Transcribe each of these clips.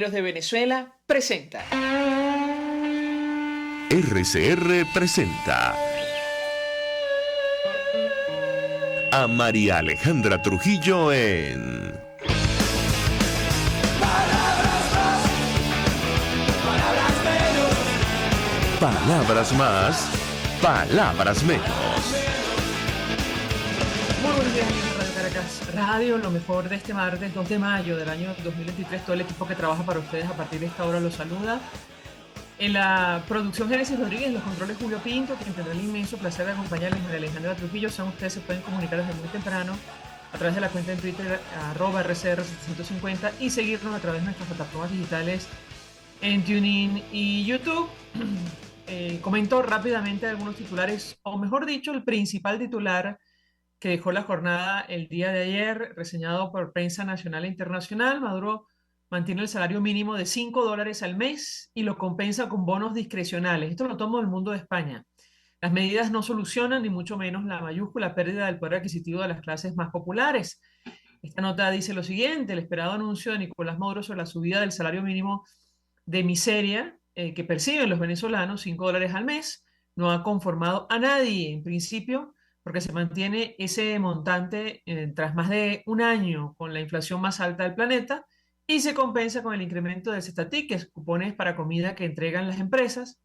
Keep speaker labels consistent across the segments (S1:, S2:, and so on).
S1: de Venezuela presenta.
S2: RCR presenta a María Alejandra Trujillo en Palabras más, palabras menos.
S1: Muy buenos días, amigos de Radio Caracas Radio, lo mejor de este martes 2 de mayo del año 2023. Todo el equipo que trabaja para ustedes a partir de esta hora los saluda. En la producción Génesis Rodríguez, en los controles Julio Pinto, quien tendrá el inmenso placer de acompañarles, María Alejandra Trujillo. Saben ustedes, se pueden comunicar desde muy temprano a través de la cuenta en Twitter @RCR750 y seguirnos a través de nuestras plataformas digitales en TuneIn y YouTube. Comento rápidamente algunos titulares, o mejor dicho, el principal titular que dejó la jornada el día de ayer, reseñado por prensa nacional e internacional. Maduro mantiene el salario mínimo de $5 al mes y lo compensa con bonos discrecionales. Esto lo tomo del Mundo de España. Las medidas no solucionan, ni mucho menos la mayúscula pérdida del poder adquisitivo de las clases más populares. Esta nota dice lo siguiente: el esperado anuncio de Nicolás Maduro sobre la subida del salario mínimo de miseria que perciben los venezolanos, $5 al mes, no ha conformado a nadie en principio, porque se mantiene ese montante tras más de un año con la inflación más alta del planeta y se compensa con el incremento del cestatic, que es cupones para comida que entregan las empresas,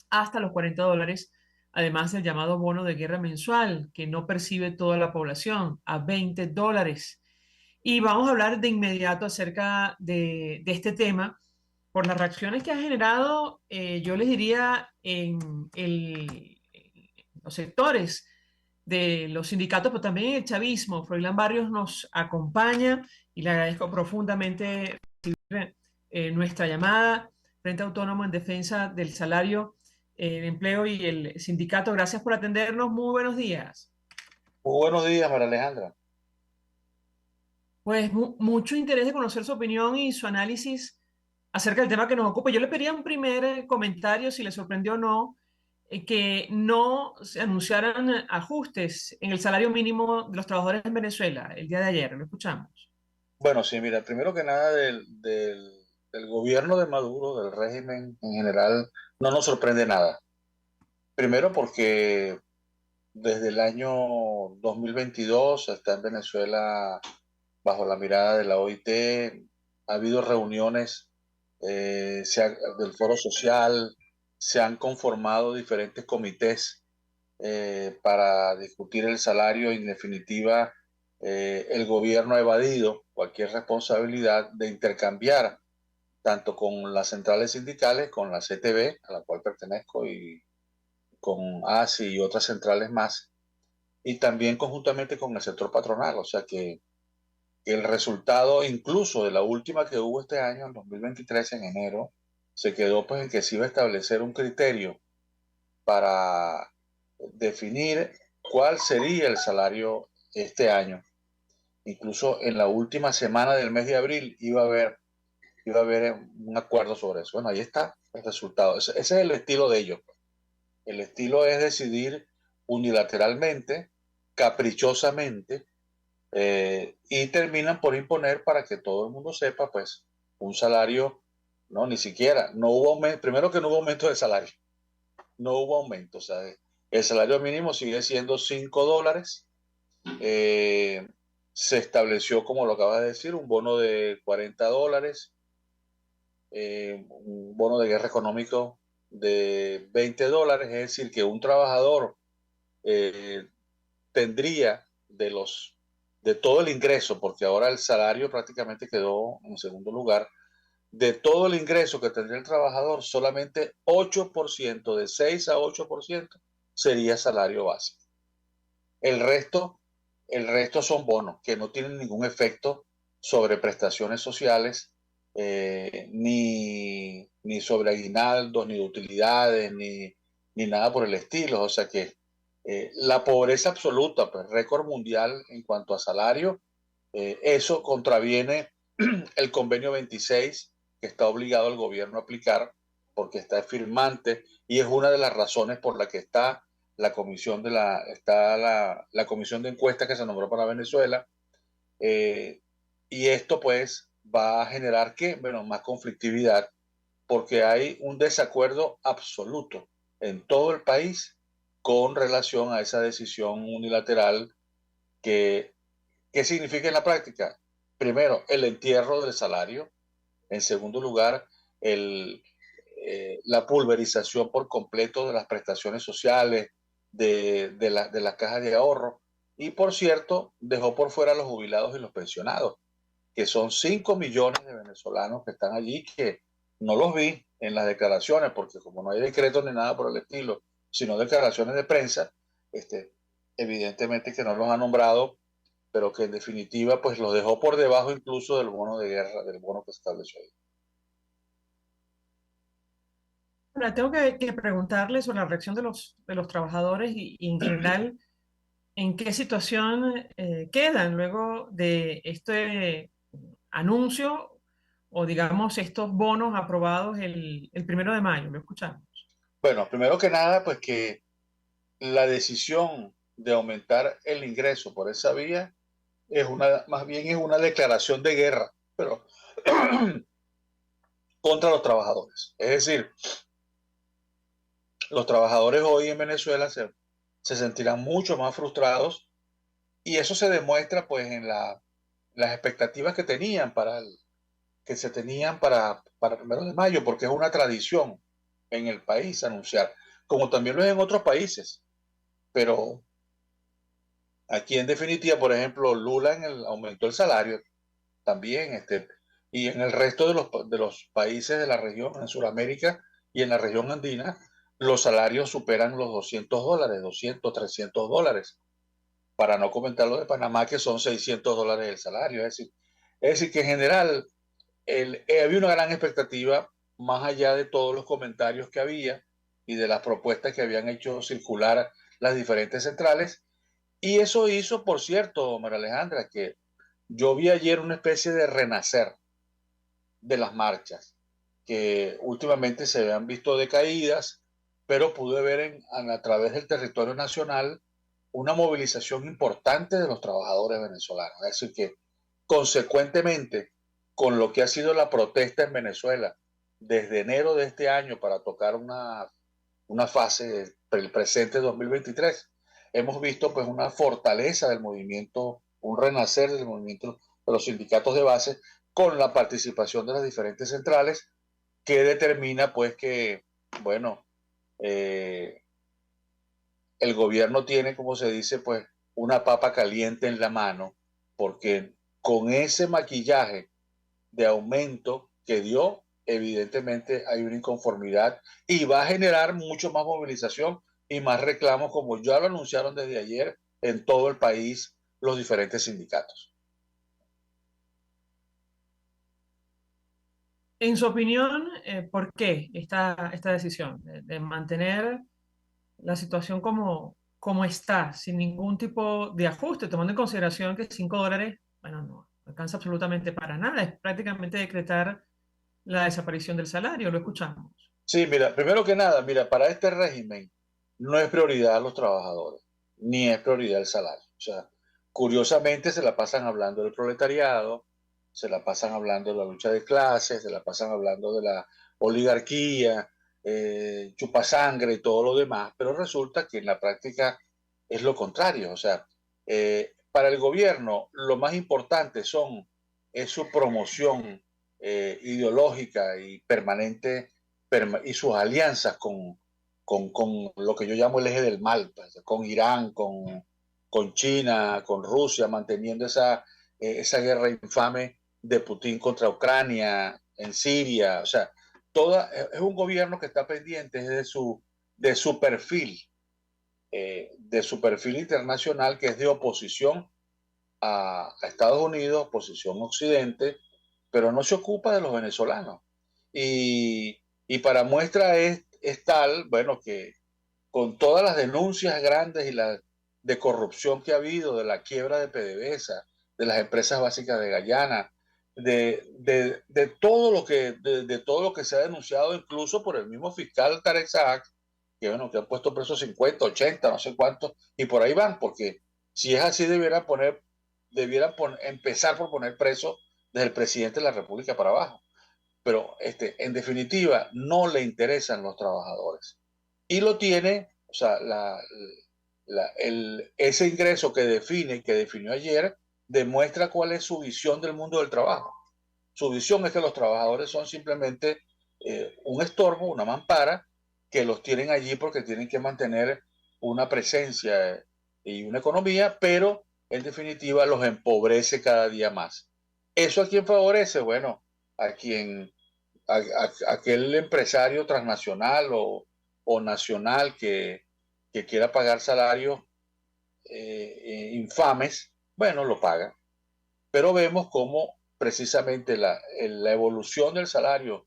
S1: hasta los $40, además del llamado bono de guerra mensual, que no percibe toda la población, a $20. Y vamos a hablar de inmediato acerca de este tema por las reacciones que ha generado, yo les diría, los sectores de los sindicatos, pero también el chavismo. Froilán Barrios nos acompaña y le agradezco profundamente nuestra llamada. Frente Autónomo en Defensa del Salario, el Empleo y el Sindicato. Gracias por atendernos. Muy buenos días.
S3: Muy buenos días, María Alejandra.
S1: Pues mucho interés de conocer su opinión y su análisis acerca del tema que nos ocupa. Yo le pedía un primer comentario, si le sorprendió o no, que no se anunciaran ajustes en el salario mínimo de los trabajadores en Venezuela el día de ayer. Lo escuchamos.
S3: Bueno, sí, mira, primero que nada del gobierno de Maduro, del régimen en general, no nos sorprende nada. Primero porque desde el año 2022 está en Venezuela bajo la mirada de la OIT, ha habido reuniones del Foro Social, se han conformado diferentes comités para discutir el salario. En definitiva, el gobierno ha evadido cualquier responsabilidad de intercambiar tanto con las centrales sindicales, con la CTB, a la cual pertenezco, y con ASI y otras centrales más, y también conjuntamente con el sector patronal. O sea que el resultado incluso de la última que hubo este año, en 2023, en enero, se quedó pues en que se iba a establecer un criterio para definir cuál sería el salario este año. Incluso en la última semana del mes de abril iba a haber un acuerdo sobre eso. Bueno, ahí está el resultado. Ese es el estilo de ellos. El estilo es decidir unilateralmente, caprichosamente, y terminan por imponer para que todo el mundo sepa, pues, un salario. No, ni siquiera, no hubo aumento. Primero, que no hubo aumento de salario, no hubo aumento. O sea, el salario mínimo sigue siendo $5. Eh, Se estableció, como lo acabas de decir, un bono de $40, un bono de guerra económico de $20. Es decir, que un trabajador eh, tendría de todo el ingreso, porque ahora el salario prácticamente quedó en segundo lugar, de todo el ingreso que tendría el trabajador, solamente 8%, de 6 a 8%, sería salario básico. El resto, el resto son bonos que no tienen ningún efecto sobre prestaciones sociales, ni sobre aguinaldos, ni de utilidades, ni nada por el estilo. O sea que la pobreza absoluta, pues récord mundial en cuanto a salario. Eso contraviene el convenio 26 que está obligado el gobierno a aplicar, porque está firmante, y es una de las razones por la que está la comisión de encuesta que se nombró para Venezuela. Y esto pues va a generar ¿qué? Bueno, más conflictividad, porque hay un desacuerdo absoluto en todo el país con relación a esa decisión unilateral que, ¿qué significa en la práctica? Primero, el entierro del salario. En segundo lugar, el, la pulverización por completo de las prestaciones sociales, de las cajas de ahorro. Y por cierto, dejó por fuera a los jubilados y los pensionados, que son 5 millones de venezolanos que están allí, que no los vi en las declaraciones, porque como no hay decretos ni nada por el estilo, sino declaraciones de prensa, este, evidentemente que no los ha nombrado, pero que en definitiva pues los dejó por debajo incluso del bono de guerra, del bono que se estableció ahí.
S1: Ahora, tengo que preguntarle sobre la reacción de los trabajadores y en general, ¿en qué situación quedan luego de este anuncio o digamos estos bonos aprobados el 1 de mayo? Lo escuchamos.
S3: Bueno, primero que nada, pues que la decisión de aumentar el ingreso por esa vía es una, más bien es una declaración de guerra, pero contra los trabajadores. Es decir, los trabajadores hoy en Venezuela se sentirán mucho más frustrados y eso se demuestra pues en las expectativas que tenían que se tenían para 1 de mayo, porque es una tradición en el país anunciar, como también lo es en otros países, pero aquí en definitiva, por ejemplo, Lula aumentó el salario también, y en el resto de los países de la región, en Sudamérica y en la región andina, los salarios superan los $200, 200, $300, para no comentar lo de Panamá, que son $600 el salario. Es decir que en general había una gran expectativa, más allá de todos los comentarios que había y de las propuestas que habían hecho circular las diferentes centrales. Y eso hizo, por cierto, María Alejandra, que yo vi ayer una especie de renacer de las marchas, que últimamente se habían visto decaídas, pero pude ver a través del territorio nacional una movilización importante de los trabajadores venezolanos. Es decir, que consecuentemente con lo que ha sido la protesta en Venezuela desde enero de este año para tocar una fase del presente 2023, hemos visto pues una fortaleza del movimiento, un renacer del movimiento de los sindicatos de base con la participación de las diferentes centrales, que determina pues que, bueno, eh, el gobierno tiene, como se dice, pues una papa caliente en la mano, porque con ese maquillaje de aumento que dio, evidentemente hay una inconformidad y va a generar mucho más movilización y más reclamos, como ya lo anunciaron desde ayer en todo el país los diferentes sindicatos.
S1: En su opinión, ¿por qué esta decisión de mantener la situación como está, sin ningún tipo de ajuste, tomando en consideración que $5, bueno, no alcanza absolutamente para nada, es prácticamente decretar la desaparición del salario, lo escuchamos.
S3: Sí, mira, primero que nada, mira, para este régimen no es prioridad los trabajadores, ni es prioridad el salario. O sea, curiosamente se la pasan hablando del proletariado, se la pasan hablando de la lucha de clases, se la pasan hablando de la oligarquía, chupasangre y todo lo demás, pero resulta que en la práctica es lo contrario. O sea, para el gobierno lo más importante es su promoción ideológica y permanente y sus alianzas con lo que yo llamo el eje del mal, pues, con Irán, con China, con Rusia, manteniendo esa guerra infame de Putin contra Ucrania, en Siria. O sea, es un gobierno que está pendiente de su perfil internacional, que es de oposición a Estados Unidos, oposición a Occidente, pero no se ocupa de los venezolanos. Y para muestra es tal, bueno, que con todas las denuncias grandes y las de corrupción que ha habido, de la quiebra de PDVSA, de las empresas básicas de Guyana, de todo lo que se ha denunciado incluso por el mismo fiscal Tarek Saad, que bueno, que han puesto presos 50, 80, no sé cuántos, y por ahí van, porque si es así debieran empezar por poner preso desde el presidente de la República para abajo. Pero en definitiva, no le interesan los trabajadores. Y lo tiene, o sea, ese ingreso que definió ayer, demuestra cuál es su visión del mundo del trabajo. Su visión es que los trabajadores son simplemente un estorbo, una mampara, que los tienen allí porque tienen que mantener una presencia y una economía, pero en definitiva los empobrece cada día más. ¿Eso a quién favorece? Bueno, a aquel empresario transnacional o nacional que quiera pagar salarios infames, bueno, lo paga. Pero vemos cómo precisamente la evolución del salario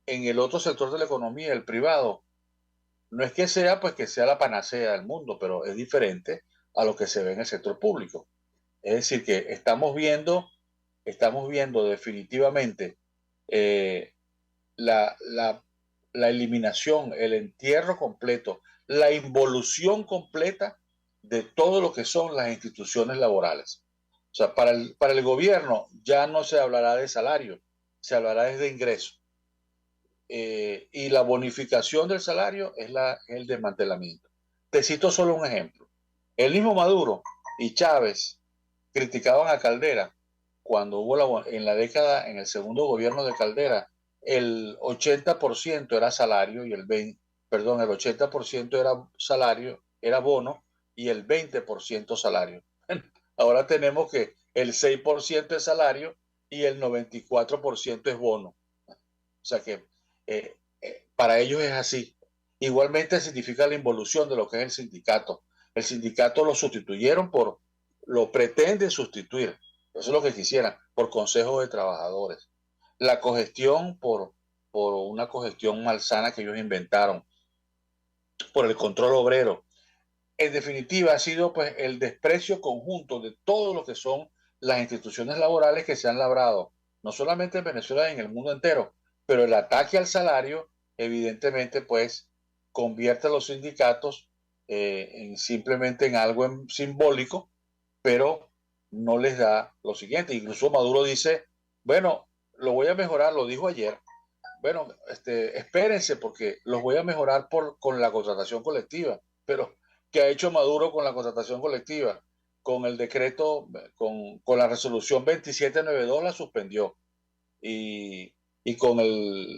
S3: en el otro sector de la economía, el privado, no es que sea la panacea del mundo, pero es diferente a lo que se ve en el sector público. Es decir, que estamos viendo definitivamente la eliminación, el entierro completo, la involución completa de todo lo que son las instituciones laborales. O sea, para el gobierno ya no se hablará de salario, se hablará de ingreso. Y la bonificación del salario es el desmantelamiento. Te cito solo un ejemplo. El mismo Maduro y Chávez criticaban a Caldera cuando hubo en el segundo gobierno de Caldera, el 80% era salario y el 80% era salario, era bono, y el 20% salario. Ahora tenemos que el 6% es salario y el 94% es bono. O sea que para ellos es así. Igualmente significa la involución de lo que es el sindicato. El sindicato lo sustituyeron lo pretenden sustituir, eso es lo que quisieran, por consejos de trabajadores. La cogestión por una cogestión malsana que ellos inventaron, por el control obrero. En definitiva, ha sido pues el desprecio conjunto de todo lo que son las instituciones laborales que se han labrado, no solamente en Venezuela, en el mundo entero, pero el ataque al salario, evidentemente, pues convierte a los sindicatos simplemente en algo simbólico, pero no les da lo siguiente. Incluso Maduro dice, bueno, lo voy a mejorar, lo dijo ayer, bueno, espérense porque los voy a mejorar con la contratación colectiva. Pero ¿qué ha hecho Maduro con la contratación colectiva? Con el decreto, con la resolución 2792 la suspendió. Y con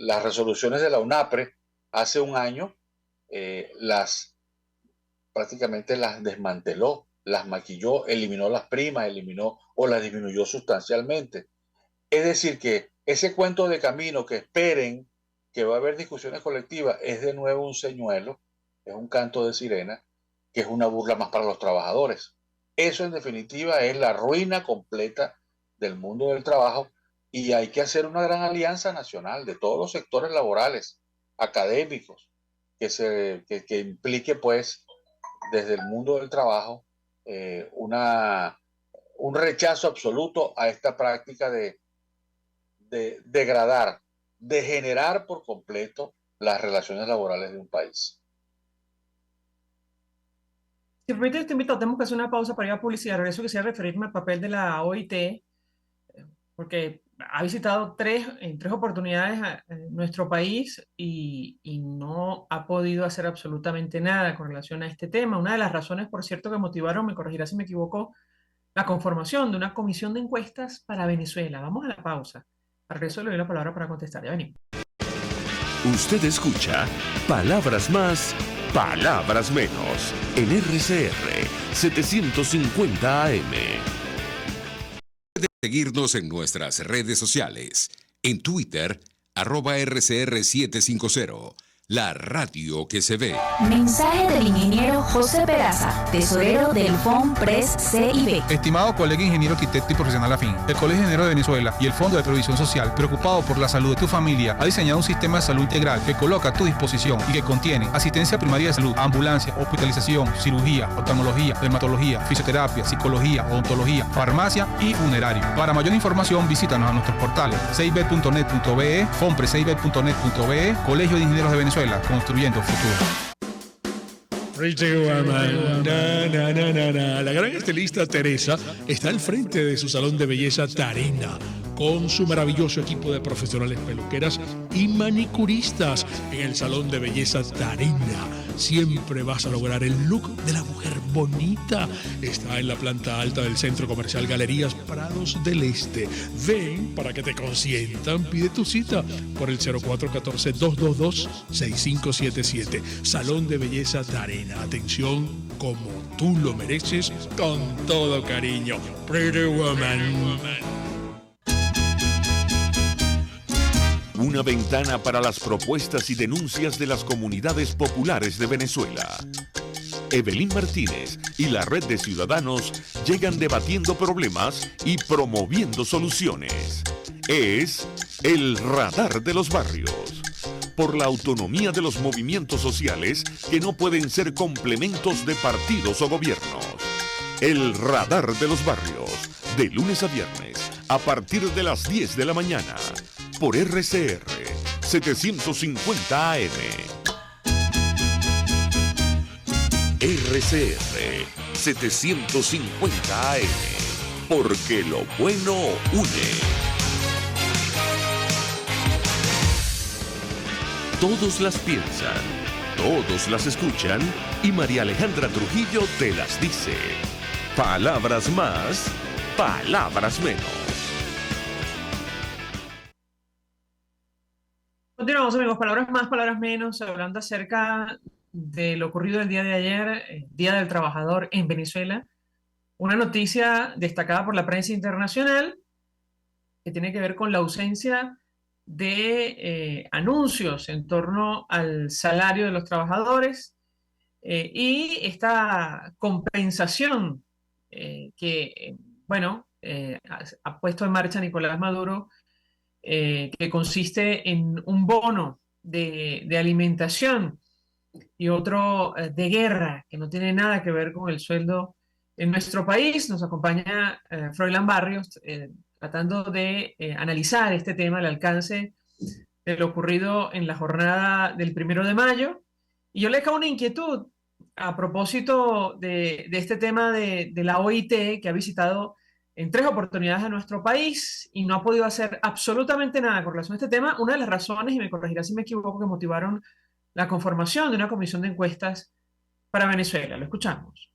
S3: las resoluciones de la UNAPRE hace un año prácticamente las desmanteló, las maquilló, eliminó las primas, o las disminuyó sustancialmente. Es decir, que ese cuento de camino que esperen que va a haber discusiones colectivas es de nuevo un señuelo, es un canto de sirena, que es una burla más para los trabajadores. Eso en definitiva es la ruina completa del mundo del trabajo y hay que hacer una gran alianza nacional de todos los sectores laborales, académicos, que implique pues desde el mundo del trabajo un rechazo absoluto a esta práctica de degradar, de generar por completo las relaciones laborales de un país.
S1: Si me permite, te invito, tenemos que hacer una pausa para ir a publicidad. Regreso, quisiera referirme al papel de la OIT, porque ha visitado en tres oportunidades a nuestro país y no ha podido hacer absolutamente nada con relación a este tema. Una de las razones, por cierto, que motivaron, me corregirá si me equivoco, la conformación de una comisión de encuestas para Venezuela. Vamos a la pausa. Al regreso le doy la palabra para contestar. Ya venimos.
S2: Usted escucha Palabras Más, Palabras Menos en RCR 750 AM.
S4: Seguirnos en nuestras redes sociales. En Twitter, @RCR750. La radio que se ve.
S5: Mensaje del ingeniero José Peraza, tesorero del FONPRES CIB.
S6: Estimado colega ingeniero arquitecto y profesional afín, el Colegio de Ingenieros de Venezuela y el Fondo de Previsión Social, preocupado por la salud de tu familia, ha diseñado un sistema de salud integral que coloca a tu disposición y que contiene asistencia primaria de salud, ambulancia, hospitalización, cirugía, oftalmología, dermatología, fisioterapia, psicología, odontología, farmacia y funerario. Para mayor información, visítanos a nuestros portales cib.net.be, fonprescib.net.be, Colegio de Ingenieros de Venezuela, construyendo futuro.
S7: Pretty Woman. Na, na, na, na, na. La gran estilista Teresa está al frente de su salón de belleza Tarena, con su maravilloso equipo de profesionales peluqueras y manicuristas. En el salón de belleza Tarena siempre vas a lograr el look de la mujer bonita. Está en la planta alta del Centro Comercial Galerías Prados del Este. Ven para que te consientan. Pide tu cita por el 0414-222-6577. Salón de belleza Tarena. Atención como tú lo mereces, con todo cariño. Pretty Woman.
S2: Una ventana para las propuestas y denuncias de las comunidades populares de Venezuela. Evelyn Martínez y la Red de Ciudadanos llegan debatiendo problemas y promoviendo soluciones. Es el Radar de los Barrios. Por la autonomía de los movimientos sociales que no pueden ser complementos de partidos o gobiernos. El Radar de los Barrios. De lunes a viernes, a partir de las 10 de la mañana. Por RCR 750 AM. RCR 750 AM. Porque lo bueno une. Todos las piensan, todos las escuchan y María Alejandra Trujillo te las dice. Palabras más, palabras menos.
S1: Continuamos, amigos. Palabras más, palabras menos, hablando acerca de lo ocurrido el día de ayer, Día del Trabajador en Venezuela. Una noticia destacada por la prensa internacional que tiene que ver con la ausencia de anuncios en torno al salario de los trabajadores y esta compensación ha puesto en marcha Nicolás Maduro, que consiste en un bono de alimentación y otro de guerra, que no tiene nada que ver con el sueldo en nuestro país. Nos acompaña Froilán Barrios, tratando de analizar este tema, el alcance de lo ocurrido en la jornada del 1 de mayo. Y yo le dejo una inquietud a propósito de este tema de la OIT, que ha visitado en 3 oportunidades a nuestro país y no ha podido hacer absolutamente nada con relación a este tema. Una de las razones, y me corregirá si me equivoco, que motivaron la conformación de una comisión de encuestas para Venezuela. Lo escuchamos.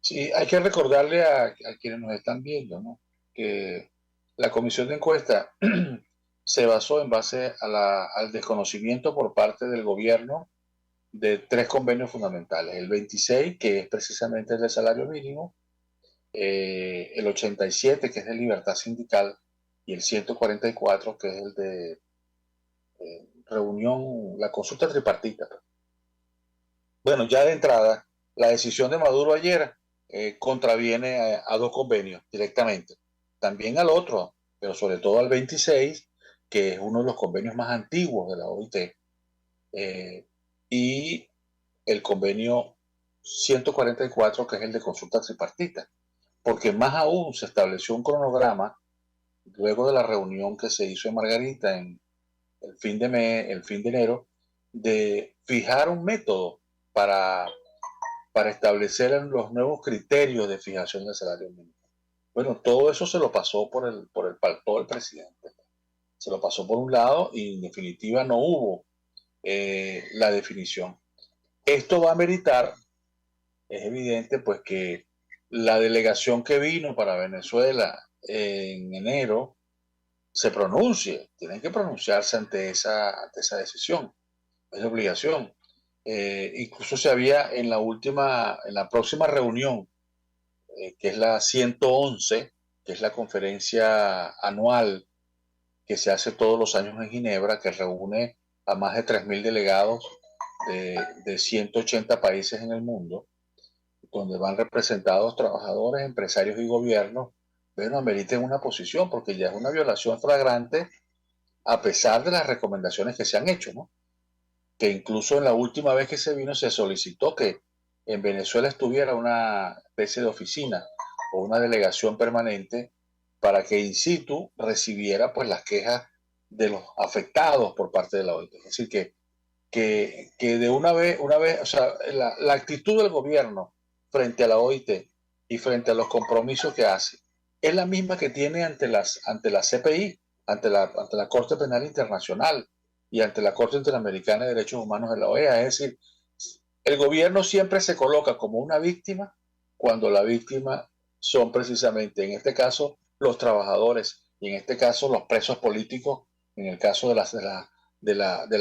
S3: Sí, hay que recordarle a quienes nos están viendo, ¿no?, que la comisión de encuesta se basó en base al desconocimiento por parte del gobierno de 3 convenios fundamentales. El 26, que es precisamente el de salario mínimo, el 87, que es de libertad sindical, y el 144, que es el de reunión, la consulta tripartita. Bueno, ya de entrada, la decisión de Maduro ayer contraviene a 2 convenios directamente. También al otro, pero sobre todo al 26, que es uno de los convenios más antiguos de la OIT, y el convenio 144, que es el de consulta tripartita. Porque más aún se estableció un cronograma, luego de la reunión que se hizo en Margarita en el fin de enero, de fijar un método para establecer los nuevos criterios de fijación del salario mínimo. Bueno, todo eso se lo pasó por el palto del presidente. Se lo pasó por un lado y en definitiva no hubo la definición. Esto va a meritar, es evidente, pues que la delegación que vino para Venezuela en enero se pronuncie. Tienen que pronunciarse ante esa decisión. Es de obligación. Incluso se había en la próxima reunión, que es la 111, que es la conferencia anual que se hace todos los años en Ginebra, que reúne a más de 3.000 delegados de 180 países en el mundo, donde van representados trabajadores, empresarios y gobiernos. Bueno, ameriten una posición, porque ya es una violación flagrante, a pesar de las recomendaciones que se han hecho, ¿no? Que incluso en la última vez que se vino se solicitó que en Venezuela estuviera una especie de oficina o una delegación permanente para que in situ recibiera pues las quejas de los afectados por parte de la OIT. Es decir, que que de una vez, o sea, la actitud del gobierno frente a la OIT y frente a los compromisos que hace es la misma que tiene ante la CPI, ante la Corte Penal Internacional y ante la Corte Interamericana de Derechos Humanos de la OEA. Es decir, el gobierno siempre se coloca como una víctima cuando la víctima son precisamente, en este caso, los trabajadores y en este caso los presos políticos, en el caso de la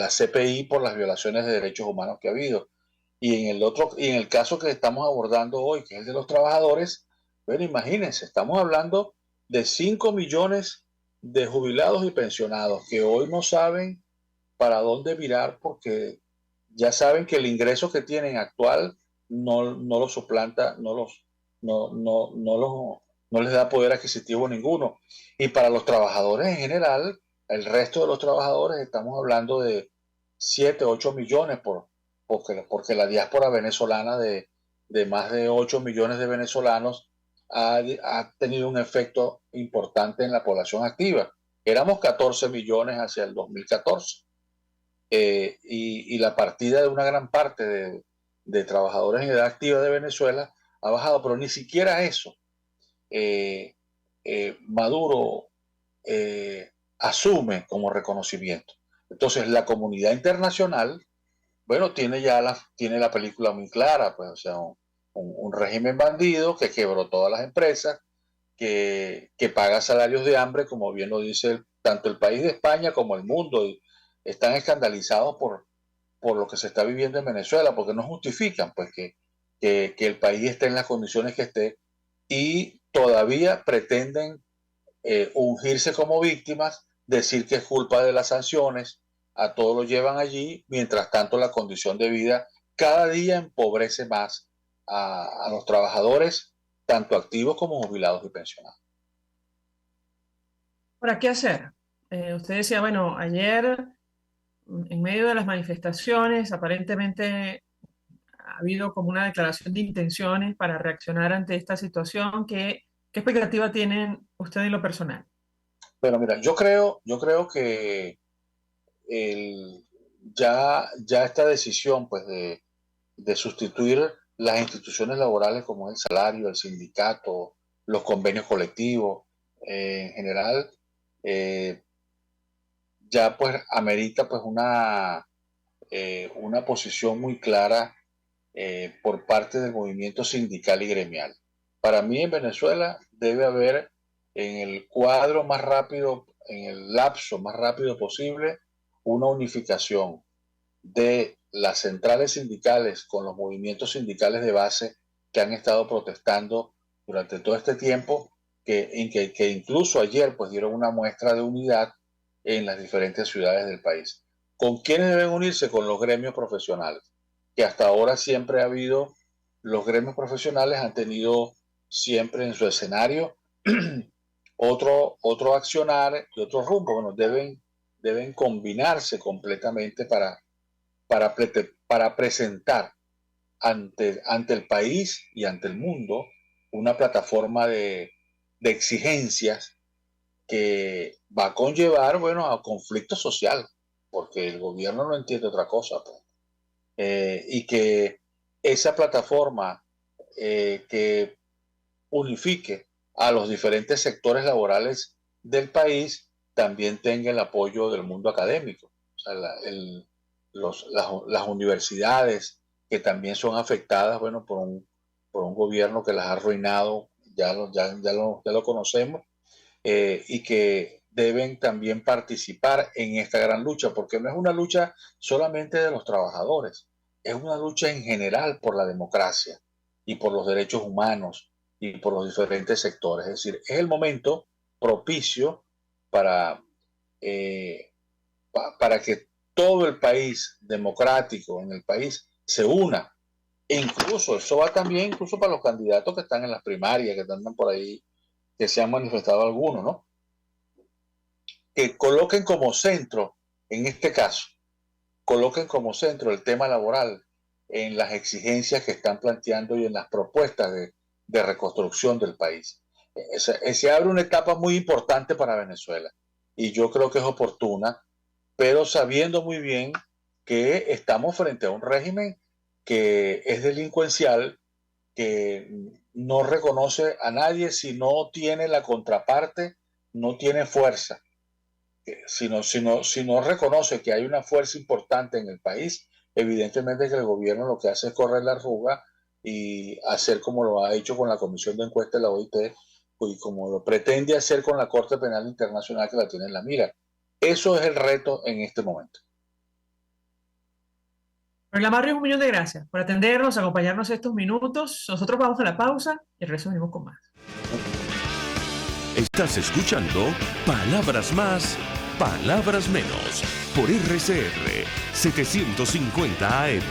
S3: CPI por las violaciones de derechos humanos que ha habido. Y en el caso que estamos abordando hoy, que es el de los trabajadores, bueno, imagínense, estamos hablando de 5 millones de jubilados y pensionados que hoy no saben para dónde mirar porque ya saben que el ingreso que tienen actual no lo suplanta, no les da poder adquisitivo ninguno. Y para los trabajadores en general, el resto de los trabajadores estamos hablando de 7, 8 millones porque la diáspora venezolana de más de 8 millones de venezolanos ha tenido un efecto importante en la población activa. Éramos 14 millones hacia el 2014. Y la partida de una gran parte de trabajadores en edad activa de Venezuela ha bajado, pero ni siquiera eso Maduro asume como reconocimiento. Entonces la comunidad internacional, bueno, tiene la película muy clara, pues, o sea, un régimen bandido que quebró todas las empresas, que paga salarios de hambre, como bien lo dice tanto el país de España como el mundo, y están escandalizados por lo que se está viviendo en Venezuela, porque no justifican pues que el país esté en las condiciones que esté y todavía pretenden ungirse como víctimas, decir que es culpa de las sanciones, a todos lo llevan allí, mientras tanto la condición de vida cada día empobrece más a los trabajadores, tanto activos como jubilados y pensionados.
S1: ¿Para qué hacer? Usted decía, bueno, ayer, en medio de las manifestaciones, aparentemente ha habido como una declaración de intenciones para reaccionar ante esta situación. ¿Qué expectativa tienen usted en lo personal?
S3: Bueno, mira, yo creo que ya esta decisión pues de sustituir las instituciones laborales como el salario, el sindicato, los convenios colectivos, en general, ya pues amerita pues una posición muy clara por parte del movimiento sindical y gremial. Para mí en Venezuela debe haber en el cuadro más rápido, en el lapso más rápido posible, una unificación de las centrales sindicales con los movimientos sindicales de base que han estado protestando durante todo este tiempo, que incluso ayer pues dieron una muestra de unidad en las diferentes ciudades del país. ¿Con quiénes deben unirse? Con los gremios profesionales, que hasta ahora siempre ha habido, los gremios profesionales han tenido siempre en su escenario otro accionar y otro rumbo. Bueno, deben combinarse completamente para presentar ante el país y ante el mundo una plataforma de exigencias que va a conllevar, bueno, a conflicto social, porque el gobierno no entiende otra cosa, pues. Y que esa plataforma que unifique a los diferentes sectores laborales del país también tenga el apoyo del mundo académico. O sea, las universidades que también son afectadas, bueno, por un gobierno que las ha arruinado, ya lo conocemos, y que deben también participar en esta gran lucha, porque no es una lucha solamente de los trabajadores, es una lucha en general por la democracia y por los derechos humanos y por los diferentes sectores. Es decir, es el momento propicio para que todo el país democrático en el país se una. E incluso, eso va también incluso para los candidatos que están en las primarias, que andan por ahí, que se han manifestado algunos, ¿no? Que coloquen como centro, en este caso, coloquen como centro el tema laboral en las exigencias que están planteando y en las propuestas de reconstrucción del país. Se abre una etapa muy importante para Venezuela y yo creo que es oportuna, pero sabiendo muy bien que estamos frente a un régimen que es delincuencial, que no reconoce a nadie si no tiene la contraparte, no tiene fuerza. Si no reconoce que hay una fuerza importante en el país, evidentemente que el gobierno lo que hace es correr la arruga y hacer como lo ha hecho con la Comisión de Encuesta de la OIT y como lo pretende hacer con la Corte Penal Internacional, que la tiene en la mira. Eso es el reto en este momento.
S1: Lamarrio, 1 millón de gracias por atendernos, acompañarnos estos minutos. Nosotros vamos a la pausa y el resto venimos con más.
S2: Estás escuchando Palabras Más, Palabras Menos por RCR 750 AM.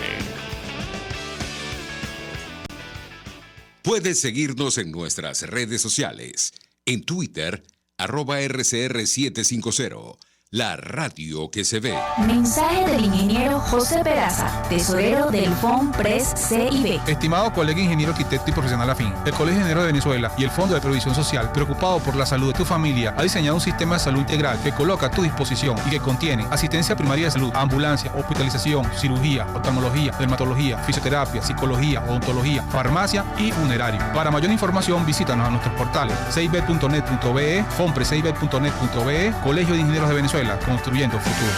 S4: Puedes seguirnos en nuestras redes sociales. En Twitter, @RCR750. La radio que se ve.
S5: Mensaje del ingeniero José Peraza, tesorero del FONPRES CIB.
S6: Estimado colega ingeniero arquitecto y profesional afín, el Colegio de Ingenieros de Venezuela y el Fondo de Previsión Social, preocupado por la salud de tu familia, ha diseñado un sistema de salud integral que coloca a tu disposición y que contiene asistencia primaria de salud, ambulancia, hospitalización, cirugía, oftalmología, dermatología, fisioterapia, psicología, odontología, farmacia y funerario. Para mayor información, visítanos a nuestros portales cib.net.be, fonprescib.net.be, Colegio de Ingenieros de Venezuela, construyendo futuro.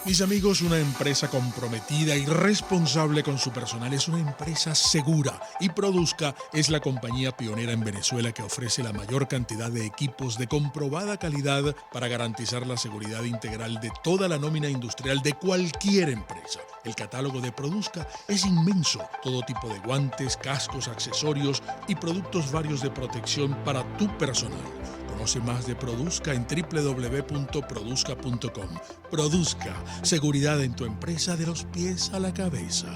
S7: Mis amigos, una empresa comprometida y responsable con su personal es una empresa segura, y Produzca es la compañía pionera en Venezuela que ofrece la mayor cantidad de equipos de comprobada calidad para garantizar la seguridad integral de toda la nómina industrial de cualquier empresa. El catálogo de Produzca es inmenso, todo tipo de guantes, cascos, accesorios y productos varios de protección para tu personal. Conoce más de Produzca en www.produzca.com. Produzca, seguridad en tu empresa de los pies a la cabeza.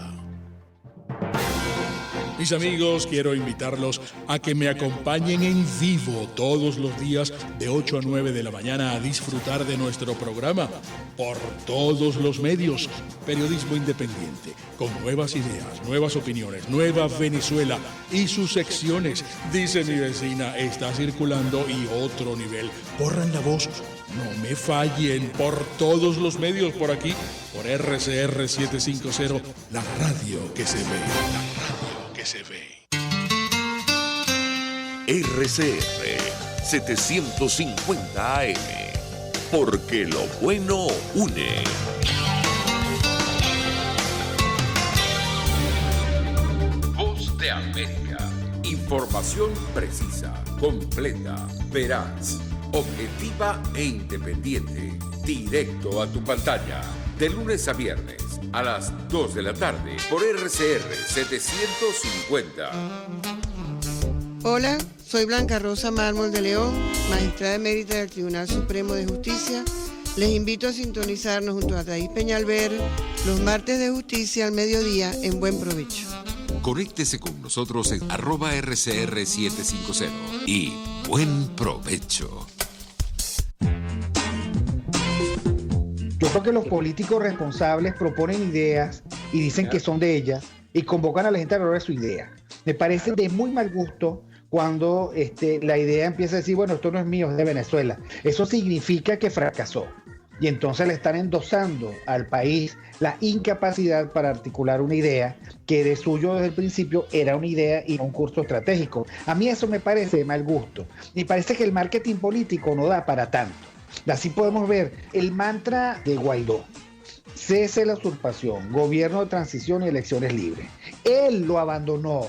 S7: Mis amigos, quiero invitarlos a que me acompañen en vivo todos los días de 8 a 9 de la mañana a disfrutar de nuestro programa por todos los medios. Periodismo independiente, con nuevas ideas, nuevas opiniones, Nueva Venezuela y sus secciones. Dice mi vecina, está circulando y otro nivel. Corran la voz, no me fallen, por todos los medios por aquí, por RCR 750, la radio que se ve. La radio que se ve.
S2: RCR 750 AM, porque lo bueno une.
S4: Voz de América. Información precisa, completa, veraz, objetiva e independiente. Directo a tu pantalla. De lunes a viernes a las 2 de la tarde por RCR 750.
S8: Hola, soy Blanca Rosa Mármol de León, magistrada emérita del Tribunal Supremo de Justicia. Les invito a sintonizarnos junto a Thais Peñalver los martes de justicia al mediodía en Buen Provecho.
S4: Conéctese con nosotros en @RCR750 y buen provecho.
S9: Yo creo que los políticos responsables proponen ideas y dicen que son de ellas y convocan a la gente a lograr su idea. Me parece de muy mal gusto cuando la idea empieza a decir, bueno, esto no es mío, es de Venezuela. Eso significa que fracasó. Y entonces le están endosando al país la incapacidad para articular una idea que de suyo desde el principio era una idea y no un curso estratégico. A mí eso me parece de mal gusto. Me parece que el marketing político no da para tanto. Así podemos ver el mantra de Guaidó: cese la usurpación, gobierno de transición y elecciones libres. Él lo abandonó.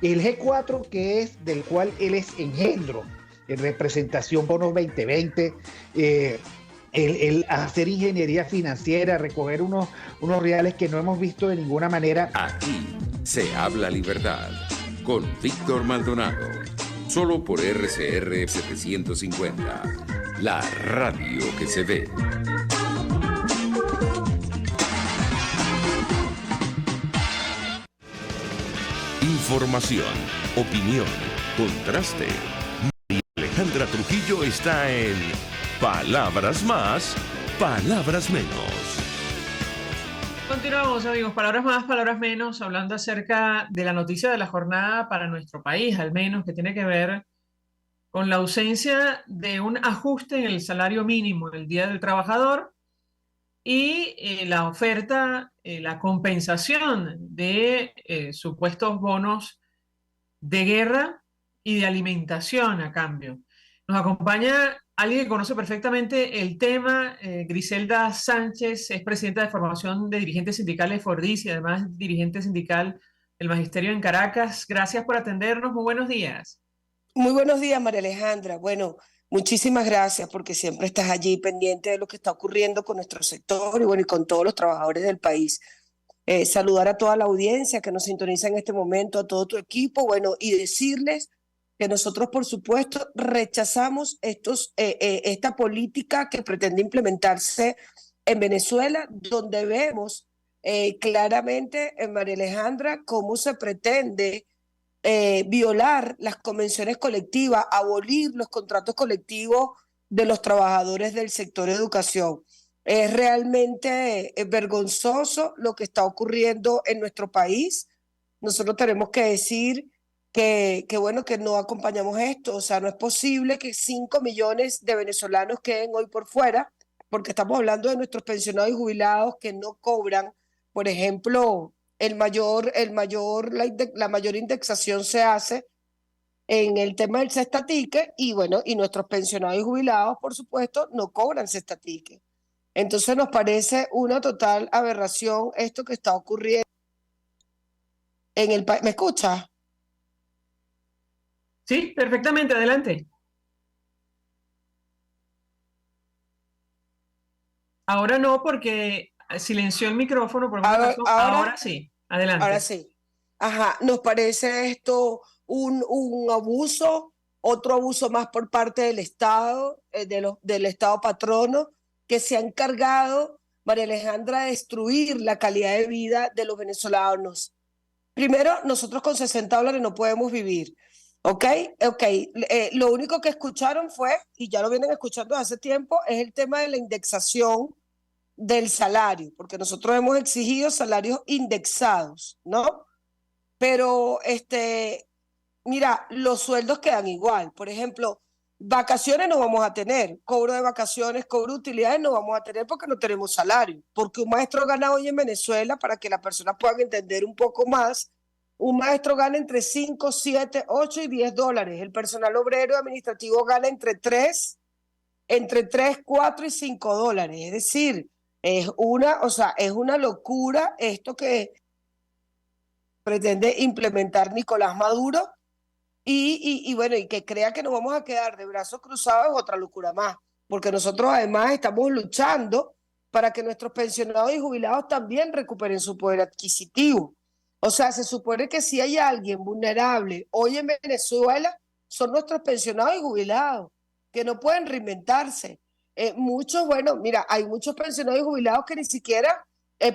S9: El G4, que es del cual él es engendro, en representación bonos 2020, el hacer ingeniería financiera, recoger unos reales que no hemos visto de ninguna manera.
S4: Aquí se habla libertad con Víctor Maldonado, solo por RCR 750, la radio que se ve.
S2: Información, opinión, contraste. María Alejandra Trujillo está en Palabras Más, Palabras Menos.
S1: Continuamos, amigos. Palabras más, palabras menos, hablando acerca de la noticia de la jornada para nuestro país, al menos, que tiene que ver con la ausencia de un ajuste en el salario mínimo el Día del Trabajador, y la oferta, la compensación de supuestos bonos de guerra y de alimentación a cambio. Nos acompaña alguien que conoce perfectamente el tema, Griselda Sánchez, es presidenta de formación de dirigentes sindicales Fordis y además dirigente sindical del Magisterio en Caracas. Gracias por atendernos, muy buenos días.
S10: Muy buenos días, María Alejandra. Bueno, muchísimas gracias porque siempre estás allí pendiente de lo que está ocurriendo con nuestro sector y bueno, y con todos los trabajadores del país. Saludar a toda la audiencia que nos sintoniza en este momento, a todo tu equipo, bueno, y decirles que nosotros, por supuesto, rechazamos esta política que pretende implementarse en Venezuela, donde vemos claramente, María Alejandra, cómo se pretende violar las convenciones colectivas, abolir los contratos colectivos de los trabajadores del sector educación. Es realmente vergonzoso lo que está ocurriendo en nuestro país. Nosotros tenemos que decir bueno, que no acompañamos esto. O sea, no es posible que 5 millones de venezolanos queden hoy por fuera, porque estamos hablando de nuestros pensionados y jubilados que no cobran, por ejemplo, la mayor indexación se hace en el tema del cestatique y bueno, y nuestros pensionados y jubilados, por supuesto, no cobran cestatique. Entonces nos parece una total aberración esto que está ocurriendo en el país. ¿Me escuchas?
S1: Sí, perfectamente, adelante. Ahora no, porque silenció el micrófono por alguna razón. Ahora sí, adelante.
S10: Ahora sí. Ajá, nos parece esto un abuso, otro abuso más por parte del Estado, del Estado patrono, que se ha encargado, María Alejandra, de destruir la calidad de vida de los venezolanos. Primero, nosotros con $60 no podemos vivir. ¿Ok? Lo único que escucharon fue, y ya lo vienen escuchando hace tiempo, es el tema de la indexación del salario, porque nosotros hemos exigido salarios indexados, ¿no? Pero, mira, los sueldos quedan igual. Por ejemplo, vacaciones no vamos a tener, cobro de vacaciones, cobro de utilidades no vamos a tener porque no tenemos salario. Porque un maestro gana hoy en Venezuela, para que las personas puedan entender un poco más, un maestro gana entre 5, 7, 8 y $10. El personal obrero y administrativo gana entre 3, 4 y $5. Es decir, es una locura esto que pretende implementar Nicolás Maduro y bueno, y que crea que nos vamos a quedar de brazos cruzados es otra locura más, porque nosotros además estamos luchando para que nuestros pensionados y jubilados también recuperen su poder adquisitivo. O sea, se supone que si hay alguien vulnerable hoy en Venezuela, son nuestros pensionados y jubilados, que no pueden reinventarse. Muchos, bueno, mira, hay muchos pensionados y jubilados que ni siquiera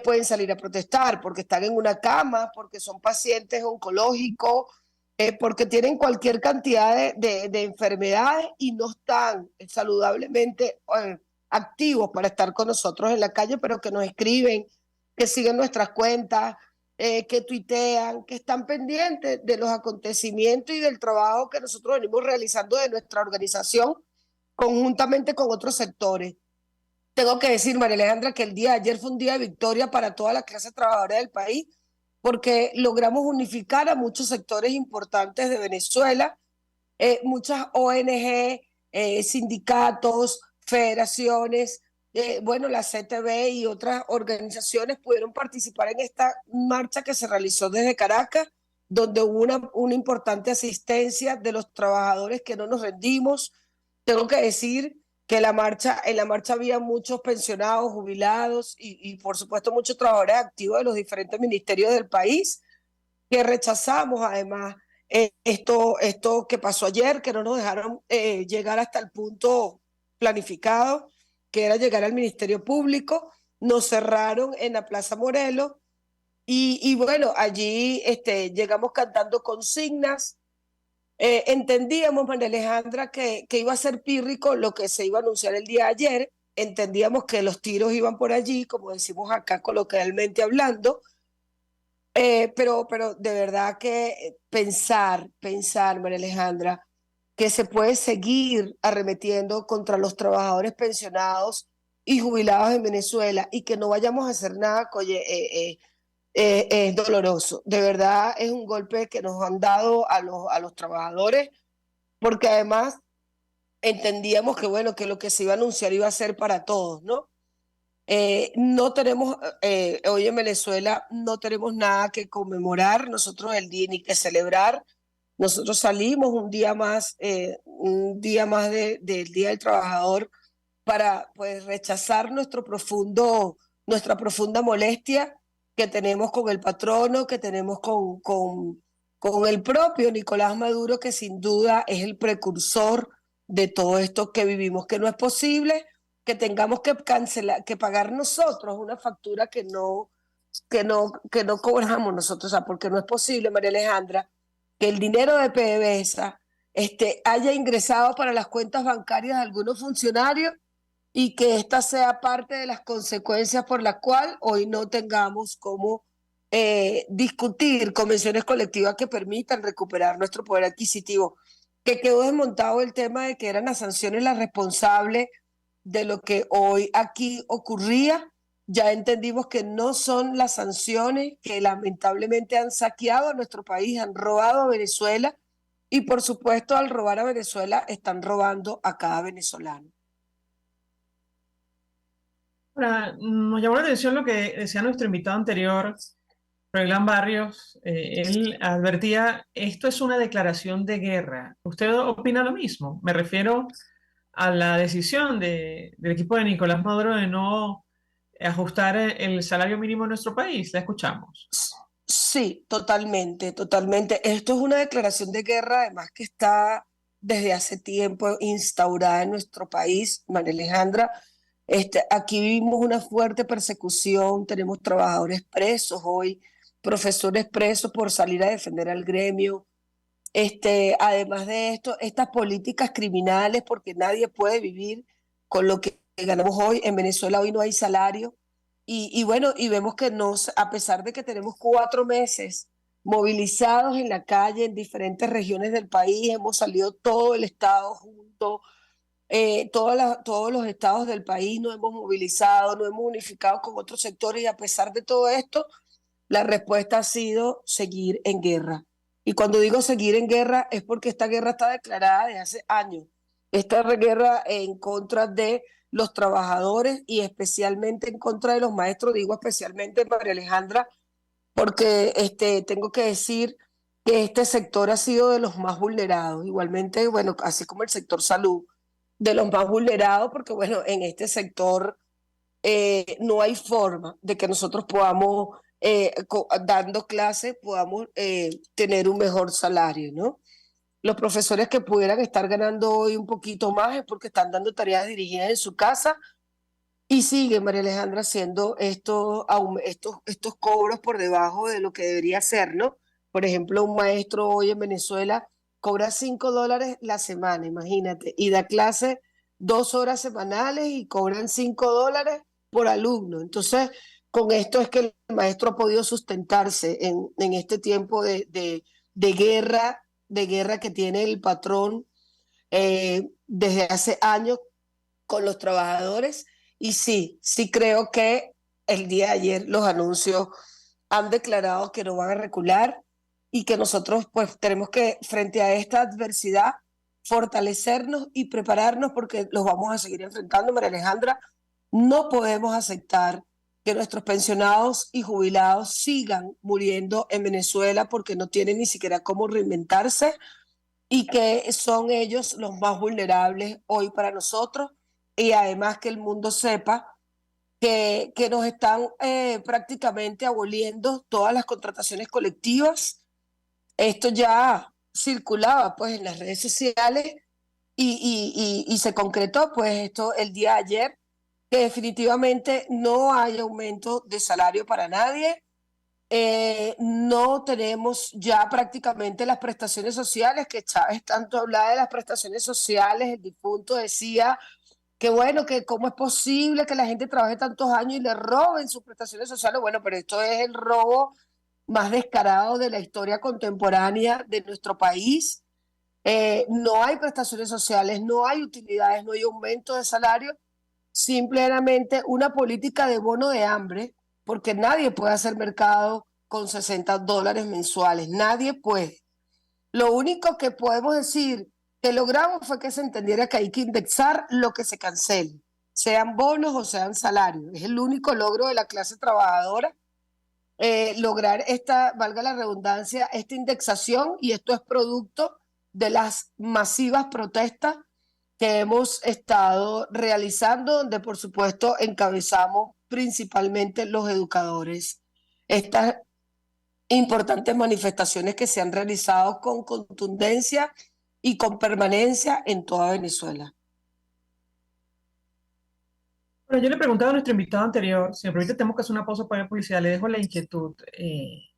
S10: pueden salir a protestar porque están en una cama, porque son pacientes oncológicos, porque tienen cualquier cantidad de enfermedades y no están saludablemente activos para estar con nosotros en la calle, pero que nos escriben, que siguen nuestras cuentas, que tuitean, que están pendientes de los acontecimientos y del trabajo que nosotros venimos realizando de nuestra organización conjuntamente con otros sectores. Tengo que decir, María Alejandra, que el día de ayer fue un día de victoria para toda la clase trabajadora del país, porque logramos unificar a muchos sectores importantes de Venezuela, muchas ONG, sindicatos, federaciones, bueno, la CTV y otras organizaciones pudieron participar en esta marcha que se realizó desde Caracas, donde hubo una importante asistencia de los trabajadores que no nos rendimos. Tengo que decir que en la marcha había muchos pensionados, jubilados y por supuesto muchos trabajadores activos de los diferentes ministerios del país, que rechazamos además esto que pasó ayer, que no nos dejaron llegar hasta el punto planificado, que era llegar al Ministerio Público. Nos cerraron en la Plaza Morelos y bueno, allí llegamos cantando consignas. Entendíamos, María Alejandra, que iba a ser pírrico lo que se iba a anunciar el día de ayer. Entendíamos que los tiros iban por allí, como decimos acá coloquialmente hablando, pero de verdad que pensar, María Alejandra, que se puede seguir arremetiendo contra los trabajadores pensionados y jubilados en Venezuela y que no vayamos a hacer nada, oye, es doloroso. De verdad es un golpe que nos han dado a los trabajadores, porque además entendíamos que, bueno, que lo que se iba a anunciar iba a ser para todos, ¿no? No tenemos, hoy en Venezuela no tenemos nada que conmemorar nosotros el día ni que celebrar. Nosotros salimos un día más del Día del Trabajador para pues rechazar nuestra profunda molestia que tenemos con el patrono, que tenemos con el propio Nicolás Maduro, que sin duda es el precursor de todo esto que vivimos, que no es posible que tengamos que cancelar, que pagar nosotros una factura que no cobramos nosotros, o sea, porque no es posible, María Alejandra, que el dinero de PDVSA haya ingresado para las cuentas bancarias de algunos funcionarios y que esta sea parte de las consecuencias por las cuales hoy no tengamos cómo discutir convenciones colectivas que permitan recuperar nuestro poder adquisitivo, que quedó desmontado el tema de que eran las sanciones las responsables de lo que hoy aquí ocurría. Ya entendimos que no son las sanciones que lamentablemente han saqueado a nuestro país, han robado a Venezuela y por supuesto al robar a Venezuela están robando a cada venezolano.
S1: Ahora, nos llamó la atención lo que decía nuestro invitado anterior, Froilán Barrios. Él advertía, esto es una declaración de guerra. ¿Usted opina lo mismo? Me refiero a la decisión del equipo de Nicolás Maduro de no ajustar el salario mínimo en nuestro país. La escuchamos.
S10: Sí, totalmente, totalmente. Esto es una declaración de guerra, además que está desde hace tiempo instaurada en nuestro país, María Alejandra. Aquí vivimos una fuerte persecución, tenemos trabajadores presos hoy, profesores presos por salir a defender al gremio. Además de esto, estas políticas criminales, porque nadie puede vivir con lo que ganamos hoy. En Venezuela hoy no hay salario. Y bueno, y vemos que a pesar de que tenemos 4 meses movilizados en la calle en diferentes regiones del país, hemos salido todo el Estado junto, todos los estados del país nos hemos movilizado, nos hemos unificado con otros sectores y a pesar de todo esto, la respuesta ha sido seguir en guerra. Y cuando digo seguir en guerra es porque esta guerra está declarada desde hace años. Esta guerra en contra de los trabajadores y especialmente en contra de los maestros, digo especialmente María Alejandra, porque tengo que decir que este sector ha sido de los más vulnerados. Igualmente, bueno, así como el sector salud, de los más vulnerados, porque bueno, en este sector no hay forma de que nosotros podamos, dando clases, podamos tener un mejor salario, ¿no? Los profesores que pudieran estar ganando hoy un poquito más es porque están dando tareas dirigidas en su casa y sigue María Alejandra haciendo estos cobros por debajo de lo que debería ser, ¿no? Por ejemplo, un maestro hoy en Venezuela cobra $5 la semana, imagínate, y da clase 2 horas semanales y cobran $5 por alumno. Entonces, con esto es que el maestro ha podido sustentarse en este tiempo de guerra que tiene el patrón desde hace años con los trabajadores. Y sí creo que el día de ayer los anuncios han declarado que no van a recular y que nosotros pues tenemos que, frente a esta adversidad, fortalecernos y prepararnos porque los vamos a seguir enfrentando, María Alejandra. No podemos aceptar que nuestros pensionados y jubilados sigan muriendo en Venezuela porque no tienen ni siquiera cómo reinventarse y que son ellos los más vulnerables hoy para nosotros y además que el mundo sepa que nos están prácticamente aboliendo todas las contrataciones colectivas. Esto ya circulaba pues en las redes sociales y se concretó pues esto el día de ayer, que definitivamente no hay aumento de salario para nadie. No tenemos ya prácticamente las prestaciones sociales, que Chávez tanto hablaba de las prestaciones sociales, el difunto decía que bueno, que cómo es posible que la gente trabaje tantos años y le roben sus prestaciones sociales. Bueno, pero esto es el robo más descarado de la historia contemporánea de nuestro país. No hay prestaciones sociales, no hay utilidades, no hay aumento de salario, simplemente una política de bono de hambre, porque nadie puede hacer mercado con $60 mensuales, nadie puede. Lo único que podemos decir que logramos fue que se entendiera que hay que indexar lo que se cancele, sean bonos o sean salarios. Es el único logro de la clase trabajadora, lograr esta, valga la redundancia, esta indexación, y esto es producto de las masivas protestas que hemos estado realizando, donde por supuesto encabezamos principalmente los educadores. Estas importantes manifestaciones que se han realizado con contundencia y con permanencia en toda Venezuela.
S1: Bueno, yo le preguntaba a nuestro invitado anterior, si me permite, tenemos que hacer una pausa para la publicidad, le dejo la inquietud.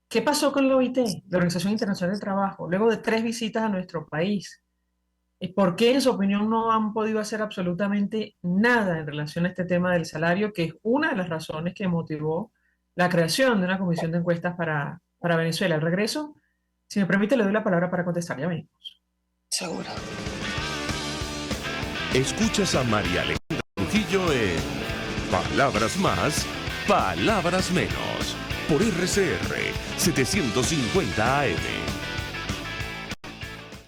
S1: ¿Qué pasó con la OIT, la Organización Internacional del Trabajo, luego de 3 visitas a nuestro país? ¿Por qué, en su opinión, no han podido hacer absolutamente nada en relación a este tema del salario, que es una de las razones que motivó la creación de una comisión de encuestas para Venezuela? Al regreso, si me permite, le doy la palabra para contestar. Ya venimos.
S10: Seguro.
S2: Escuchas a María Alejandra Trujillo en Palabras Más, Palabras Menos, por RCR 750 AM.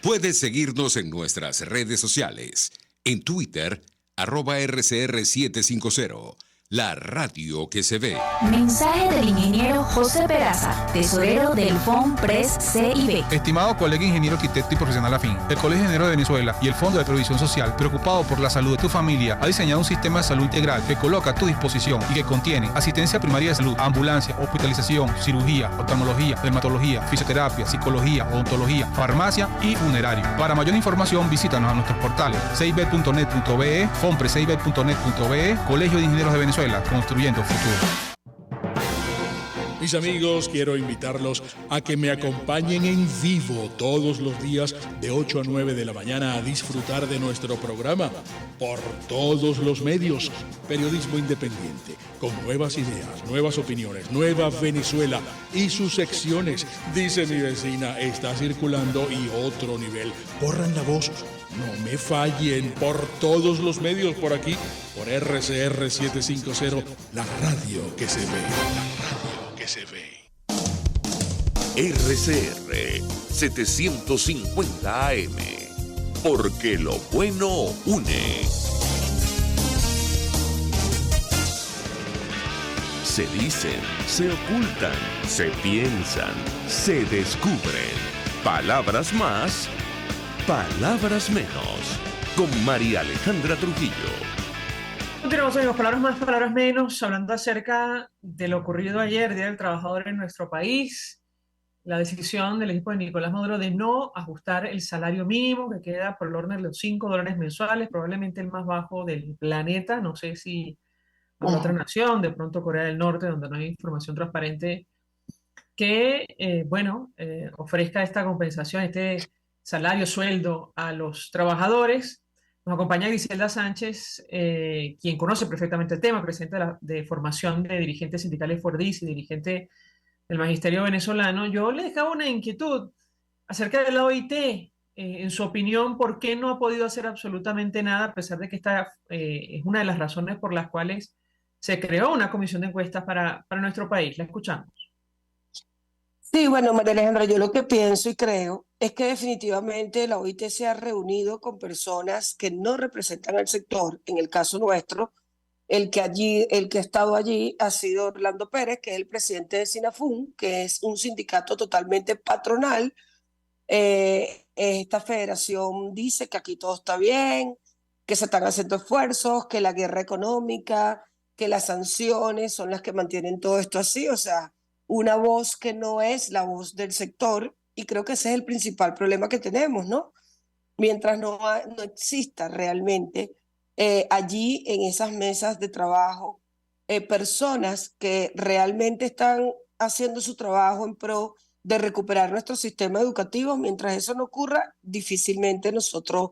S4: Puedes seguirnos en nuestras redes sociales. En Twitter, @RCR750. La radio que se ve.
S5: Mensaje del ingeniero José Peraza, tesorero del FONPRES CIB.
S6: Estimado colega ingeniero arquitecto y profesional afín, el Colegio de Ingenieros de Venezuela y el Fondo de Previsión Social, preocupado por la salud de tu familia, ha diseñado un sistema de salud integral que coloca a tu disposición y que contiene asistencia primaria de salud, ambulancia, hospitalización, cirugía, oftalmología, dermatología, fisioterapia, psicología, odontología, farmacia y funerario. Para mayor información, visítanos a nuestros portales cib.net.be, fonprescib.net.be, Colegio de Ingenieros de Venezuela, construyendo futuro.
S7: Mis amigos, quiero invitarlos a que me acompañen en vivo todos los días de 8 a 9 de la mañana a disfrutar de nuestro programa por todos los medios. Periodismo independiente, con nuevas ideas, nuevas opiniones, Nueva Venezuela y sus secciones. Dice mi vecina, está circulando y otro nivel. Corran la voz, no me fallen, por todos los medios por aquí, por RCR 750, la radio que se ve. La radio que se ve.
S2: RCR 750 AM, porque lo bueno une. Se dicen, se ocultan, se piensan, se descubren. Palabras más, palabras menos. Con María Alejandra Trujillo.
S1: Continuamos, amigos, palabras más, palabras menos, hablando acerca de lo ocurrido ayer, Día del Trabajador en nuestro país, la decisión del equipo de Nicolás Maduro de no ajustar el salario mínimo, que queda por el orden de los $5 mensuales, probablemente el más bajo del planeta. No sé si en otra nación, de pronto Corea del Norte, donde no hay información transparente, que, ofrezca esta compensación, este salario, sueldo a los trabajadores. Nos acompaña Griselda Sánchez, quien conoce perfectamente el tema, presidente de formación de dirigentes sindicales Fordis y dirigente del Magisterio Venezolano. Yo le dejaba una inquietud acerca de la OIT. En su opinión, ¿por qué no ha podido hacer absolutamente nada, a pesar de que esta es una de las razones por las cuales se creó una comisión de encuestas para nuestro país? La escuchamos.
S10: Sí, bueno, María Alejandra, yo lo que pienso y creo es que definitivamente la OIT se ha reunido con personas que no representan al sector. En el caso nuestro, el que ha estado allí ha sido Orlando Pérez, que es el presidente de SINAFUN, que es un sindicato totalmente patronal. Esta federación dice que aquí todo está bien, que se están haciendo esfuerzos, que la guerra económica, que las sanciones son las que mantienen todo esto así, o sea, una voz que no es la voz del sector, y creo que ese es el principal problema que tenemos, ¿no? Mientras no exista realmente allí en esas mesas de trabajo personas que realmente están haciendo su trabajo en pro de recuperar nuestro sistema educativo, mientras eso no ocurra, difícilmente nosotros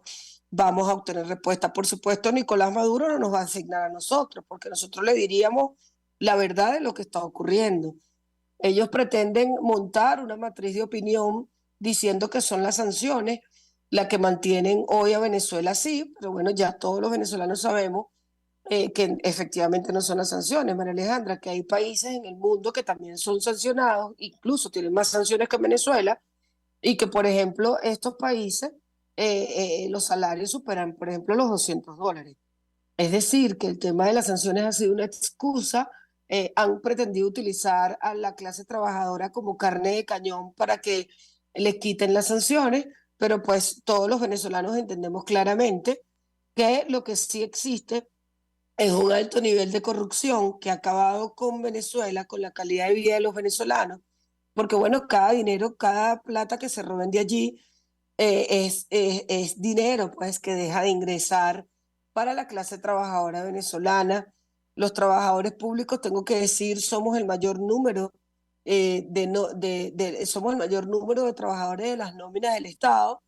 S10: vamos a obtener respuesta. Por supuesto, Nicolás Maduro no nos va a asignar a nosotros, porque nosotros le diríamos la verdad de lo que está ocurriendo. Ellos pretenden montar una matriz de opinión diciendo que son las sanciones las que mantienen hoy a Venezuela así, pero bueno, ya todos los venezolanos sabemos que efectivamente no son las sanciones, María Alejandra, que hay países en el mundo que también son sancionados, incluso tienen más sanciones que Venezuela, y que, por ejemplo, estos países, los salarios superan, por ejemplo, los $200. Es decir, que el tema de las sanciones ha sido una excusa. Han pretendido utilizar a la clase trabajadora como carne de cañón para que les quiten las sanciones, pero pues todos los venezolanos entendemos claramente que lo que sí existe es un alto nivel de corrupción que ha acabado con Venezuela, con la calidad de vida de los venezolanos, porque bueno, cada dinero, cada plata que se roben de allí es dinero pues que deja de ingresar para la clase trabajadora venezolana. Los trabajadores públicos, tengo que decir, somos el mayor número somos el mayor número de trabajadores de las nóminas del Estado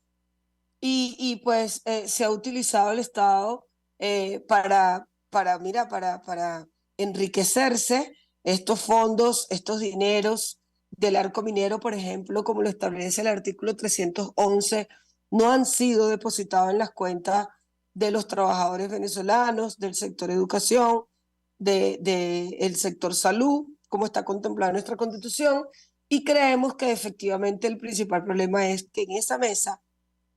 S10: y pues se ha utilizado el Estado para enriquecerse. Estos fondos, estos dineros del arco minero, por ejemplo, como lo establece el artículo 311, no han sido depositados en las cuentas de los trabajadores venezolanos, del sector educación, del sector salud, como está contemplado en nuestra Constitución, y creemos que efectivamente el principal problema es que en esa mesa,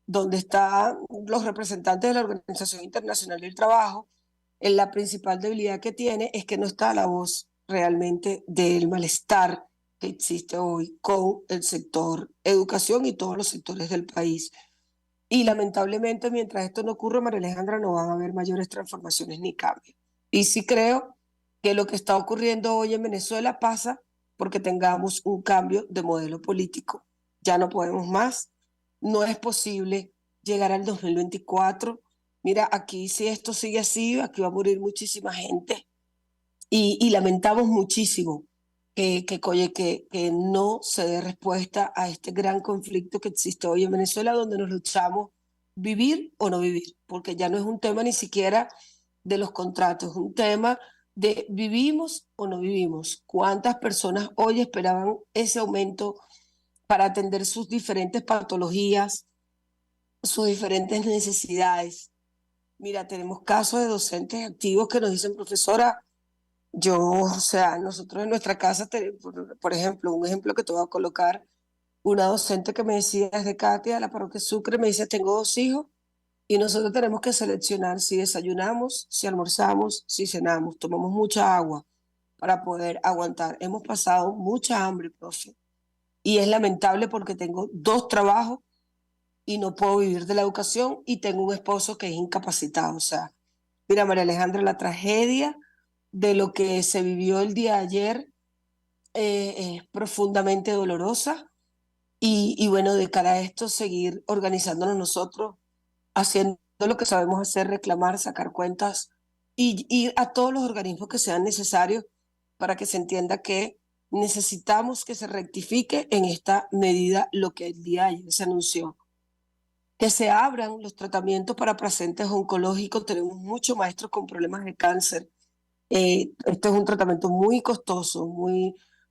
S10: donde están los representantes de la Organización Internacional del Trabajo, la principal debilidad que tiene es que no está la voz realmente del malestar que existe hoy con el sector educación y todos los sectores del país. Y lamentablemente, mientras esto no ocurre, María Alejandra, no van a haber mayores transformaciones ni cambios. Y sí creo que lo que está ocurriendo hoy en Venezuela pasa porque tengamos un cambio de modelo político. Ya no podemos más, no es posible llegar al 2024. Mira, aquí si esto sigue así, aquí va a morir muchísima gente y lamentamos muchísimo que no se dé respuesta a este gran conflicto que existe hoy en Venezuela, donde nos luchamos vivir o no vivir, porque ya no es un tema ni siquiera de los contratos, es un tema de vivimos o no vivimos. ¿Cuántas personas hoy esperaban ese aumento para atender sus diferentes patologías, sus diferentes necesidades? Mira, tenemos casos de docentes activos que nos dicen, profesora, o sea, nosotros en nuestra casa, por ejemplo, un ejemplo que te voy a colocar, una docente que me decía desde Katia, de la parroquia Sucre, me dice, tengo 2 hijos y nosotros tenemos que seleccionar si desayunamos, si almorzamos, si cenamos, tomamos mucha agua para poder aguantar. Hemos pasado mucha hambre, profe, y es lamentable porque tengo 2 trabajos y no puedo vivir de la educación y tengo un esposo que es incapacitado. O sea, mira, María Alejandra, la tragedia de lo que se vivió el día de ayer es profundamente dolorosa y bueno, de cara a esto, seguir organizándonos nosotros, haciendo lo que sabemos hacer, reclamar, sacar cuentas y ir a todos los organismos que sean necesarios para que se entienda que necesitamos que se rectifique en esta medida lo que el día de ayer se anunció. Que se abran los tratamientos para pacientes oncológicos. Tenemos muchos maestros con problemas de cáncer. Este es un tratamiento muy costoso,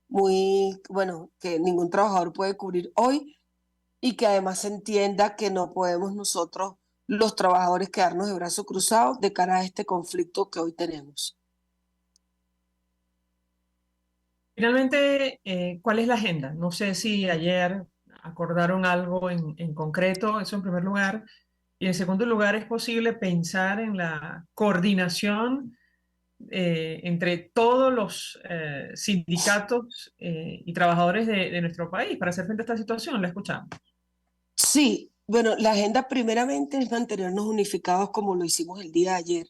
S10: bueno, que ningún trabajador puede cubrir hoy y que además se entienda que no podemos nosotros, los trabajadores, quedarnos de brazos cruzados de cara a este conflicto que hoy tenemos.
S1: Finalmente, ¿cuál es la agenda? No sé si ayer acordaron algo en concreto, eso en primer lugar. Y en segundo lugar, ¿es posible pensar en la coordinación entre todos los sindicatos y trabajadores de nuestro país para hacer frente a esta situación? La escuchamos.
S10: Sí, bueno, la agenda primeramente es mantenernos unificados como lo hicimos el día de ayer,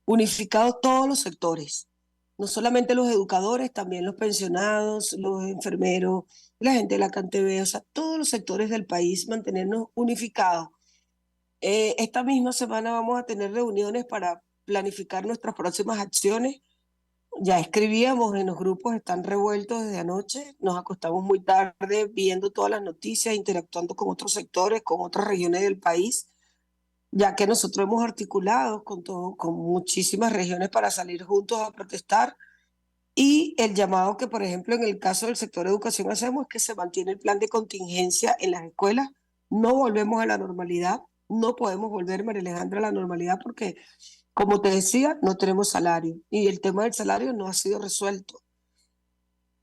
S10: unificados todos los sectores, no solamente los educadores, también los pensionados, los enfermeros, la gente de la CanTV, o sea, todos los sectores del país, mantenernos unificados. Esta misma semana vamos a tener reuniones para planificar nuestras próximas acciones. Ya escribíamos en los grupos, están revueltos desde anoche, nos acostamos muy tarde viendo todas las noticias, interactuando con otros sectores, con otras regiones del país, ya que nosotros hemos articulado con muchísimas regiones para salir juntos a protestar. Y el llamado que, por ejemplo, en el caso del sector educación hacemos es que se mantiene el plan de contingencia en las escuelas, no volvemos a la normalidad, no podemos volver, María Alejandra, a la normalidad porque Como te decía, no tenemos salario y el tema del salario no ha sido resuelto.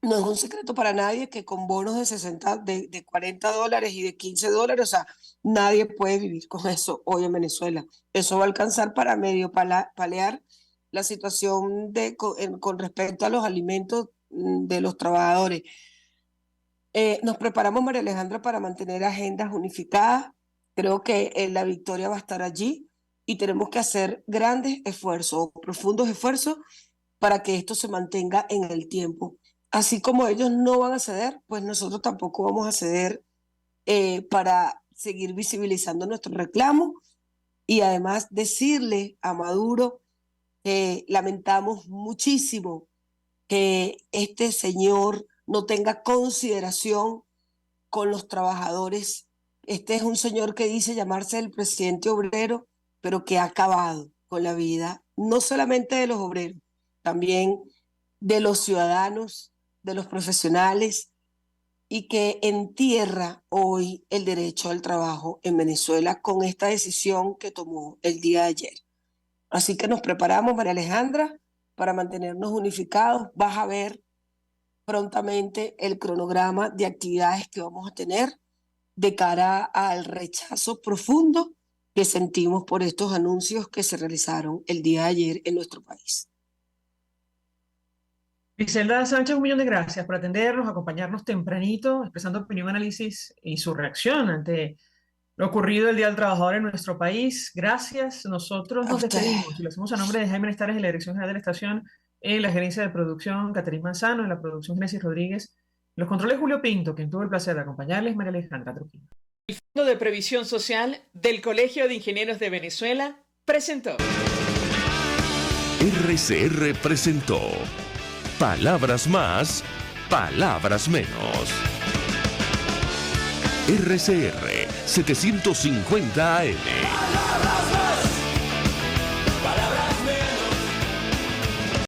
S10: No es un secreto para nadie que con bonos de $40 y de $15, o sea, nadie puede vivir con eso hoy en Venezuela. Eso va a alcanzar para medio paliar la situación con respecto a los alimentos de los trabajadores. Nos preparamos, María Alejandra, para mantener agendas unificadas. Creo que la victoria va a estar allí y tenemos que hacer grandes esfuerzos, profundos esfuerzos, para que esto se mantenga en el tiempo. Así como ellos no van a ceder, pues nosotros tampoco vamos a ceder para seguir visibilizando nuestro reclamo y además decirle a Maduro que lamentamos muchísimo que este señor no tenga consideración con los trabajadores. Este es un señor que dice llamarse el presidente obrero, pero que ha acabado con la vida, no solamente de los obreros, también de los ciudadanos, de los profesionales, y que entierra hoy el derecho al trabajo en Venezuela con esta decisión que tomó el día de ayer. Así que nos preparamos, María Alejandra, para mantenernos unificados. Vas a ver prontamente el cronograma de actividades que vamos a tener de cara al rechazo profundo que sentimos por estos anuncios que se realizaron el día de ayer en nuestro país.
S1: Griselda Sánchez, un millón de gracias por atendernos, acompañarnos tempranito, expresando opinión, análisis y su reacción ante lo ocurrido el Día del Trabajador en nuestro país. Gracias. Nosotros nos despedimos y lo hacemos a nombre de Jaime Nestares en la Dirección General de la Estación, en la gerencia de producción Caterina Manzano, en la producción Génesis Rodríguez, en los controles Julio Pinto, quien tuvo el placer de acompañarles, María Alejandra Trujillo. El Fondo de Previsión Social del Colegio de Ingenieros de Venezuela presentó.
S2: RCR presentó Palabras Más, Palabras Menos. RCR 750 AM.